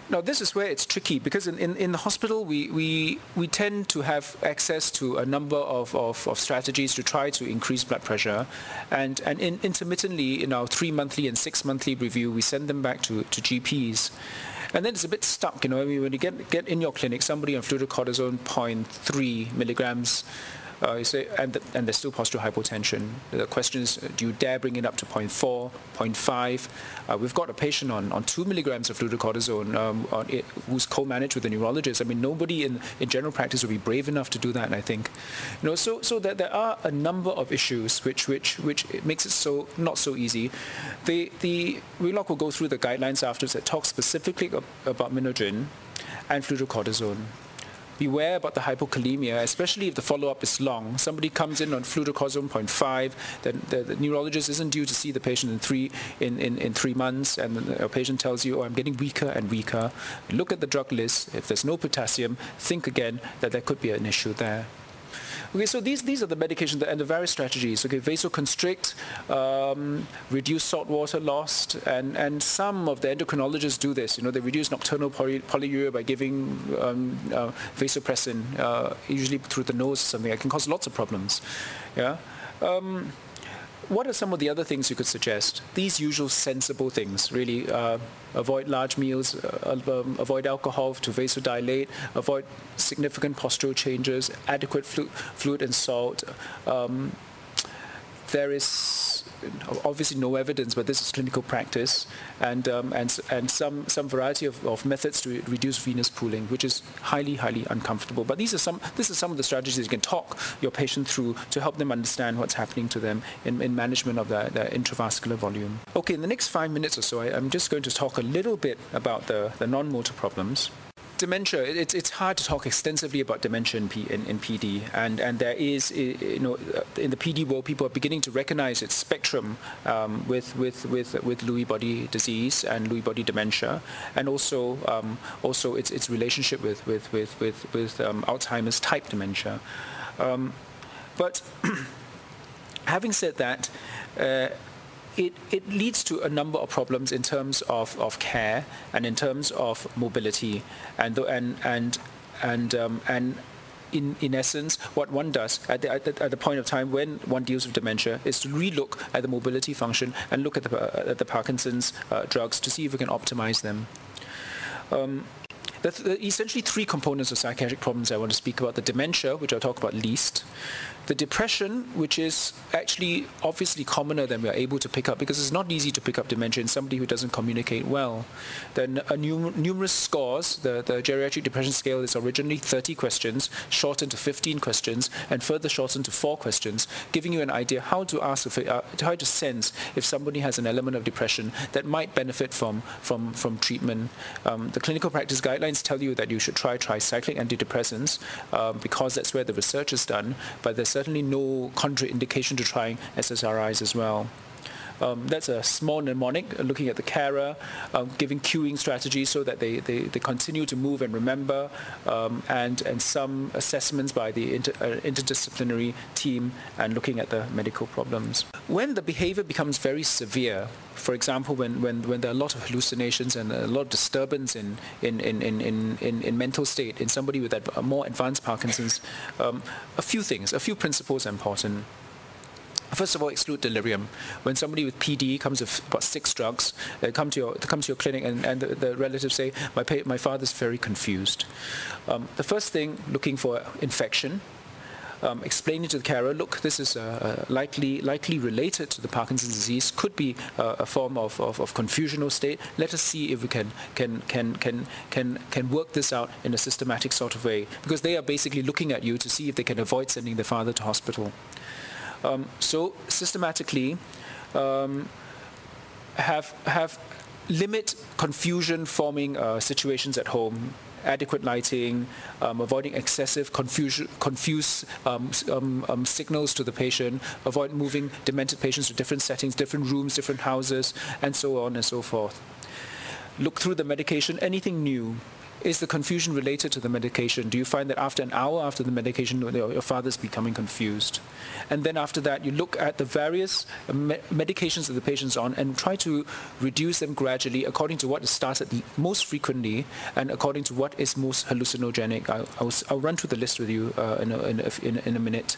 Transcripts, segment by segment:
Now, this is where it's tricky, because in the hospital, we tend to have access to a number of strategies to try to increase blood pressure. And intermittently, in our 3-monthly and 6-monthly review, we send them back to GPs. And then it's a bit stuck, you know. I mean, when you get in your clinic, somebody on fluorocortisone 0.3 milligrams, you say, and there's still postural hypotension. The question is, do you dare bring it up to 0.4, 0.5? We've got a patient on 2 milligrams of fluorocortisone who's co-managed with a neurologist. I mean, nobody in general practice will be brave enough to do that, I think. You know, so that there are a number of issues which makes it so not so easy. The Wheelock will go through the guidelines afterwards that talk specifically about Minogrin and fluorocortisone. Beware about the hypokalemia, especially if the follow-up is long. Somebody comes in on fluorocortisone 0.5, then the neurologist isn't due to see the patient in 3 months, and the patient tells you, oh, I'm getting weaker and weaker. Look at the drug list. If there's no potassium, think again that there could be an issue there. Okay, so these are the medications and the various strategies. Okay, vasoconstrict, reduce salt water loss, and some of the endocrinologists do this. You know, they reduce nocturnal polyuria by giving vasopressin, usually through the nose or something. It can cause lots of problems. Yeah. What are some of the other things you could suggest? These usual sensible things, really. Avoid large meals, avoid alcohol to vasodilate, avoid significant postural changes, adequate fluid and salt. There is obviously no evidence, but this is clinical practice, and some variety of methods to reduce venous pooling, which is highly uncomfortable. But this is some of the strategies you can talk your patient through to help them understand what's happening to them in management of their intravascular volume. Okay, in the next 5 minutes or so, I'm just going to talk a little bit about the non-motor problems. Dementia, it's hard to talk extensively about dementia in PD, and there is, you know, in the PD world, people are beginning to recognize its spectrum with Lewy body disease and Lewy body dementia, and also its relationship with Alzheimer's type dementia. But having said that, it leads to a number of problems in terms of care and in terms of mobility, and in essence, what one does at the point of time when one deals with dementia is to relook at the mobility function and look at the Parkinson's drugs to see if we can optimize them. There's essentially 3 components of psychiatric problems I want to speak about: the dementia, which I'll talk about least, the depression, which is actually obviously commoner than we are able to pick up, because it's not easy to pick up dementia in somebody who doesn't communicate well. Then numerous scores. The geriatric depression scale is originally 30 questions, shortened to 15 questions, and further shortened to 4 questions, giving you an idea how to sense if somebody has an element of depression that might benefit from treatment. The clinical practice guidelines tell you that you should try tricyclic antidepressants because that's where the research is done, but there's certainly no contraindication to trying SSRIs as well. That's a small mnemonic, looking at the carer, giving cueing strategies so that they continue to move and remember, and some assessments by the interdisciplinary team, and looking at the medical problems. When the behavior becomes very severe, for example, when there are a lot of hallucinations and a lot of disturbance in mental state in somebody with a more advanced Parkinson's, a few principles are important. First of all, exclude delirium. When somebody with PD comes with about 6 drugs, they come to your clinic, and the relatives say, my father's very confused. The first thing, looking for infection. Explaining to the carer, look, this is likely related to the Parkinson's disease, could be a form of confusional state. Let us see if we can work this out in a systematic sort of way, because they are basically looking at you to see if they can avoid sending their father to hospital. So systematically have limit confusion forming situations at home. Adequate lighting, avoiding excessive confused signals to the patient, avoid moving demented patients to different settings, different rooms, different houses, and so on and so forth. Look through the medication, anything new. is the confusion related to the medication? Do you find that after an hour after the medication, your father's becoming confused? And then after that, you look at the various medications that the patient's on and try to reduce them gradually according to what is started most frequently and according to what is most hallucinogenic. I'll run through the list with you in a minute.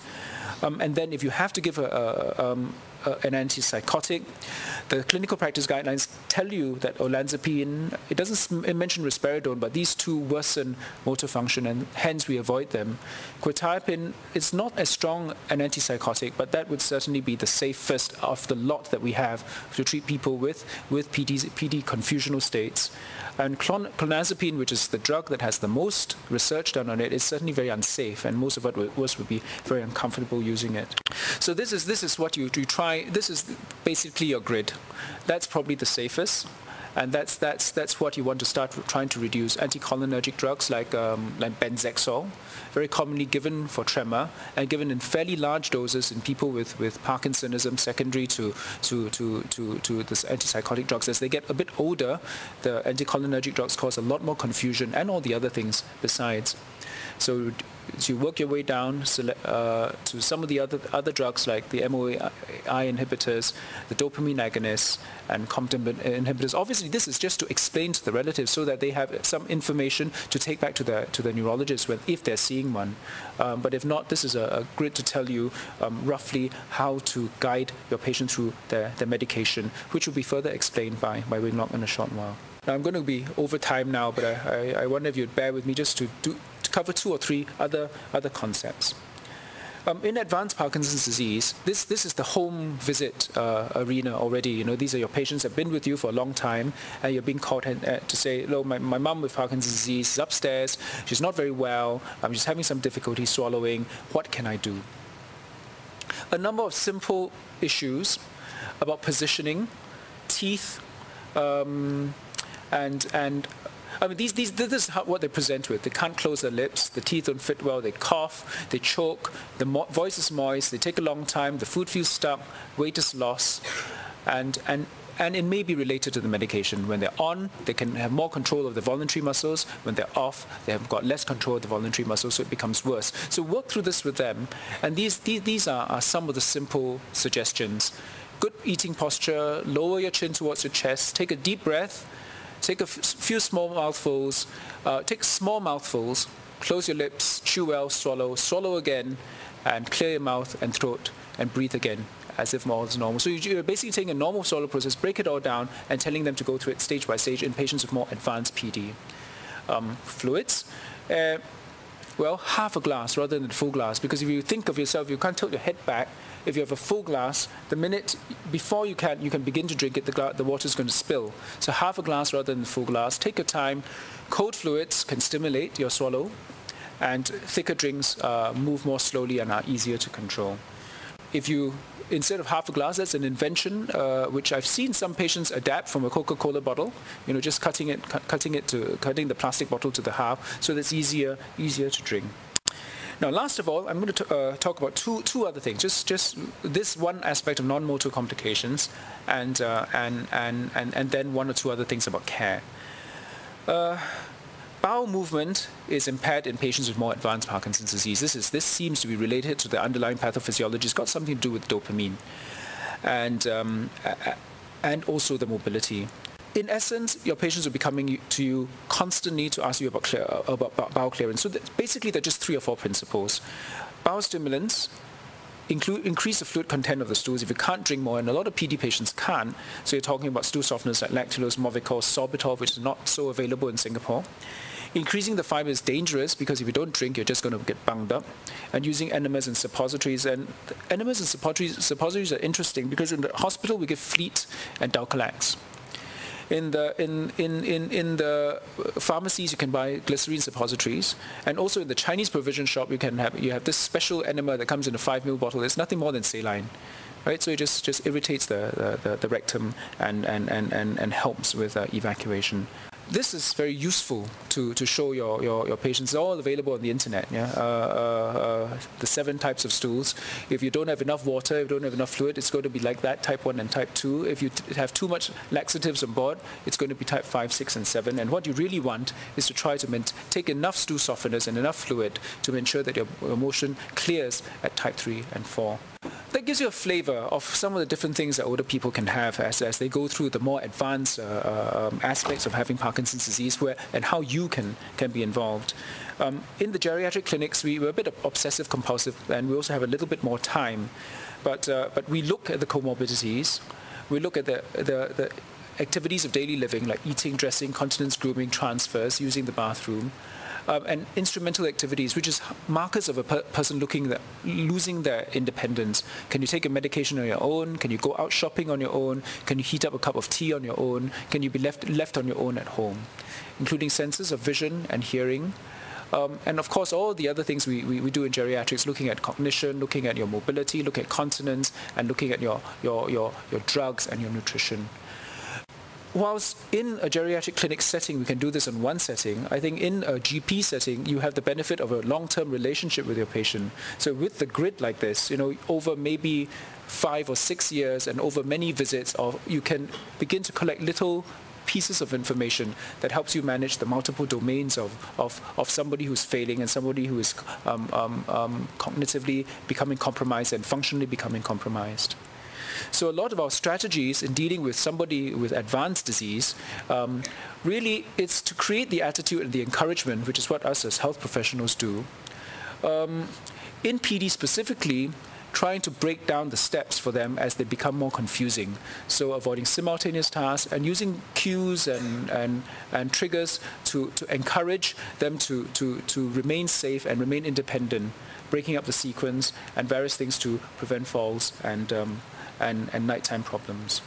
And then if you have to give an antipsychotic, the clinical practice guidelines tell you that olanzapine, it doesn't mention risperidone, but these two worsen motor function and hence we avoid them. Quetiapine is not as strong an antipsychotic, but that would certainly be the safest of the lot that we have to treat people with PD confusional states. And clonazepine, which is the drug that has the most research done on it, is certainly very unsafe, and most of us would be very uncomfortable using it. So this is what you try. This is basically your grid. That's probably the safest, and that's what you want to start trying to reduce. Anticholinergic drugs like Benzexol, very commonly given for tremor and given in fairly large doses in people with Parkinsonism secondary to this antipsychotic drugs. As they get a bit older, the anticholinergic drugs cause a lot more confusion and all the other things besides. So you work your way down to some of the other drugs like the MOAI inhibitors, the dopamine agonists, and complement inhibitors. Obviously, this is just to explain to the relatives so that they have some information to take back to the neurologist if they're seeing one. But if not, this is a grid to tell you roughly how to guide your patient through their medication, which will be further explained by Wing-Lok in a short while. Now, I'm going to be over time now, but I wonder if you'd bear with me just to cover 2 or 3 other concepts. In advanced Parkinson's disease, this is the home visit arena already. You know, these are your patients that have been with you for a long time, and you're being called to say, "Look, my mum with Parkinson's disease is upstairs. She's not very well. I'm just having some difficulty swallowing. What can I do?" A number of simple issues about positioning, teeth, and I mean, this is what they present with. They can't close their lips, the teeth don't fit well, they cough, they choke, the voice is moist, they take a long time, the food feels stuck, weight is lost, and it may be related to the medication. When they're on, they can have more control of the voluntary muscles. When they're off, they have got less control of the voluntary muscles, so it becomes worse. So work through this with them, and these are some of the simple suggestions. Good eating posture, lower your chin towards your chest, take a deep breath, take a few small mouthfuls, close your lips, chew well, swallow again, and clear your mouth and throat, and breathe again, as if all is normal. So you're basically taking a normal swallow process, break it all down, and telling them to go through it stage by stage in patients with more advanced PD. Fluids. Well, half a glass rather than a full glass, because if you think of yourself, you can't tilt your head back. If you have a full glass, the minute before you can begin to drink it, the water is going to spill. So half a glass rather than a full glass. Take your time. Cold fluids can stimulate your swallow, and thicker drinks move more slowly and are easier to control. If you instead of half a glass, that's an invention which I've seen some patients adapt from a Coca-Cola bottle. You know, just cutting the plastic bottle to the half, so that's easier to drink. Now, last of all, I'm going to talk about two other things. Just this one aspect of non-motor complications, and then 1 or 2 other things about care. Bowel movement is impaired in patients with more advanced Parkinson's disease. This seems to be related to the underlying pathophysiology. It's got something to do with dopamine, and also the mobility. In essence, your patients will be coming to you constantly to ask you about bowel clearance. So basically, there are just 3 or 4 principles. Bowel stimulants increase the fluid content of the stools. If you can't drink more, and a lot of PD patients can't, so you're talking about stool softeners like lactulose, Movicol, sorbitol, which is not so available in Singapore. Increasing the fiber is dangerous because if you don't drink, you're just going to get bunged up. And using enemas and suppositories. And enemas and suppositories are interesting because in the hospital we give Fleet and Dulcolax. In the pharmacies, you can buy glycerine suppositories, and also in the Chinese provision shop, you have this special enema that comes in a 5 ml bottle. It's nothing more than saline, right? So it just irritates the rectum and helps with evacuation. this is very useful to show your patients. It's all available on the internet. Yeah, the 7 types of stools. If you don't have enough water, if you don't have enough fluid, it's going to be like that, type 1 and type 2. If you have too much laxatives on board, it's going to be type 5, 6, and 7. And what you really want is to try to take enough stool softeners and enough fluid to ensure that your motion clears at type 3 and 4. That gives you a flavor of some of the different things that older people can have as they go through the more advanced aspects of having Parkinson's disease, and how you can be involved. In the geriatric clinics, we were a bit obsessive compulsive, and we also have a little bit more time. But we look at the comorbidities. We look at the activities of daily living, like eating, dressing, continence, grooming, transfers, using the bathroom. And instrumental activities, which is markers of a person losing their independence. Can you take a medication on your own? Can you go out shopping on your own? Can you heat up a cup of tea on your own? Can you be left on your own at home? Including senses of vision and hearing. And of course, all the other things we do in geriatrics, looking at cognition, looking at your mobility, looking at continence, and looking at your drugs and your nutrition. Whilst in a geriatric clinic setting, we can do this in one setting, I think in a GP setting, you have the benefit of a long-term relationship with your patient. So with the grid like this, over maybe 5 or 6 years and over many visits, you can begin to collect little pieces of information that helps you manage the multiple domains of somebody who's failing and somebody who is cognitively becoming compromised and functionally becoming compromised. So a lot of our strategies in dealing with somebody with advanced disease, really it's to create the attitude and the encouragement, which is what us as health professionals do. In PD specifically, trying to break down the steps for them as they become more confusing. So avoiding simultaneous tasks and using cues and triggers to encourage them to remain safe and remain independent, breaking up the sequence and various things to prevent falls and nighttime problems.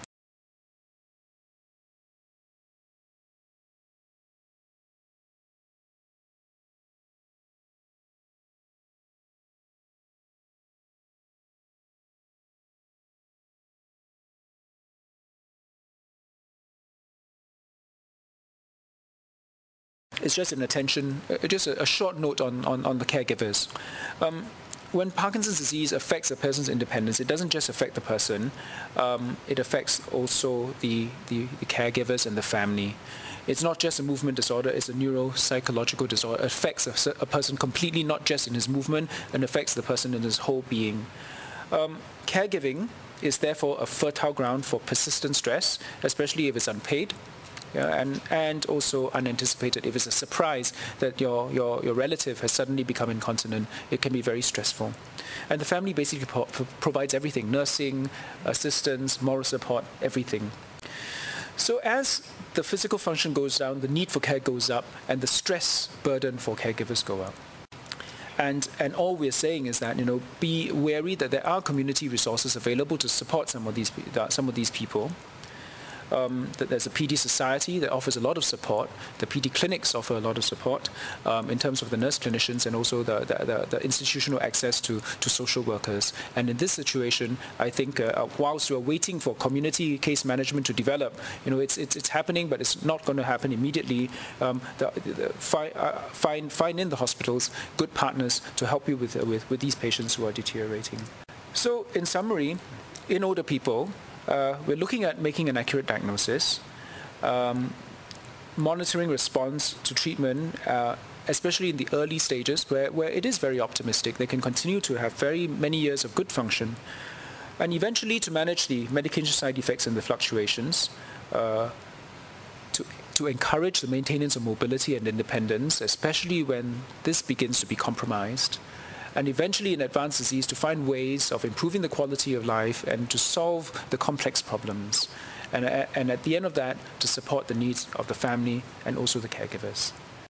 It's just an attention, just a short note on the caregivers. When Parkinson's disease affects a person's independence, it doesn't just affect the person, it affects also the caregivers and the family. It's not just a movement disorder, it's a neuropsychological disorder. It affects a person completely, not just in his movement, and affects the person in his whole being. Caregiving is therefore a fertile ground for persistent stress, especially if it's unpaid. Yeah, and also unanticipated. If it's a surprise that your relative has suddenly become incontinent, it can be very stressful. And the family basically provides everything: nursing, assistance, moral support, everything. So as the physical function goes down, the need for care goes up, and the stress burden for caregivers go up. And all we're saying is that, be wary that there are community resources available to support some of these people. That there's a PD society that offers a lot of support. The PD clinics offer a lot of support in terms of the nurse clinicians and also the institutional access to social workers. And in this situation, I think whilst we're waiting for community case management to develop, it's happening, but it's not going to happen immediately. Find in the hospitals good partners to help you with these patients who are deteriorating. So in summary, in older people, we're looking at making an accurate diagnosis, monitoring response to treatment, especially in the early stages where it is very optimistic. They can continue to have very many years of good function, and eventually to manage the medication side effects and the fluctuations, to encourage the maintenance of mobility and independence, especially when this begins to be compromised. And eventually in advanced disease to find ways of improving the quality of life and to solve the complex problems. And at the end of that, to support the needs of the family and also the caregivers.